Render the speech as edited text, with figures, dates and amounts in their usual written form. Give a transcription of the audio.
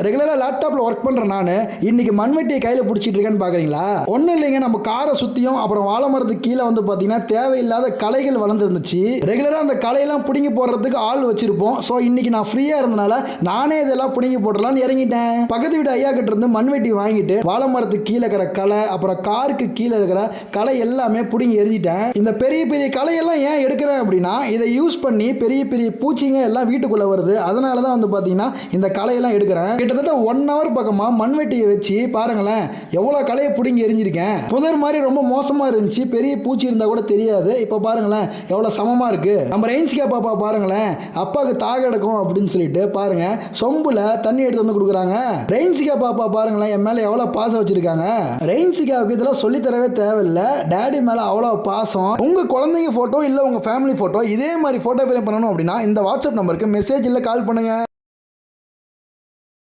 ரெகுலராக லேப்டாப்பில் ஒர்க் பண்ணுறேன் நான் இன்னைக்கு மண்வெட்டியை கையில் பிடிச்சிட்டு இருக்கேன்னு பார்க்குறீங்களா? ஒன்றும் இல்லைங்க, நம்ம காரை சுற்றியும் அப்புறம் வாழை மரத்துக்கு கீழே வந்து பார்த்தீங்கன்னா தேவையில்லாத களைகள் வளர்ந்துருந்துச்சு. ரெகுலராக அந்த களையெல்லாம் பிடுங்கி போடுறதுக்கு ஆள் வச்சிருப்போம். ஸோ இன்னைக்கு நான் ஃப்ரீயாக இருந்தனால நானே இதெல்லாம் பிடுங்கி போட்டுடலான்னு இறங்கிட்டேன். பக்கத்து வீட்டு ஐயா கிட்ட இருந்து மண்வெட்டி வாங்கிட்டு வாழை மரத்துக்கு கீழே இருக்கிற களை அப்புறம் காருக்கு கீழே இருக்கிற களை எல்லாமே பிடுங்கி எரிஞ்சிட்டேன். இந்த பெரிய பெரிய களையெல்லாம் ஏன் எடுக்கிறேன் அப்படின்னா, இதை யூஸ் பண்ணி பெரிய பெரிய பூச்சிங்க எல்லாம் வீட்டுக்குள்ளே வருது. அதனால தான் வந்து பார்த்தீங்கன்னா இந்த களையெல்லாம் எடுக்கிறேன். கிட்டத்தட்ட 1 hour பக்கமா மண்வெட்டியை வச்சு பாருங்களேன் எவ்வளோ களையை பிடுங்கி எரிஞ்சிருக்கேன். புதர் மாதிரி ரொம்ப மோசமாக இருந்துச்சு, பெரிய பூச்சி இருந்தால் கூட தெரியாது. இப்போ பாருங்களேன் எவ்வளோ சமமாக இருக்கு. நம்ம ரெயின்ஸ்கா பாப்பா பாருங்களேன், அப்பாவுக்கு தாக எடுக்கும் அப்படின்னு சொல்லிட்டு பாருங்க சொம்புல தண்ணி எடுத்து வந்து கொடுக்குறாங்க. ரெயின்ஸ்கா பாப்பா பாருங்களேன் என் மேலே எவ்வளோ பாசம் வச்சிருக்காங்க. ரெயின்ஸ்காவுக்கு இதெல்லாம் சொல்லி தரவே தேவையில்லை, டேடி மேலே அவ்வளோ பாசம். உங்க குழந்தைங்க போட்டோ இல்லை உங்க ஃபேமிலி போட்டோ இதே மாதிரி போட்டோ ஃப்ரேம் பண்ணணும் அப்படின்னா இந்த வாட்ஸ்அப் நம்பருக்கு மெசேஜ் இல்லை கால் பண்ணுங்க.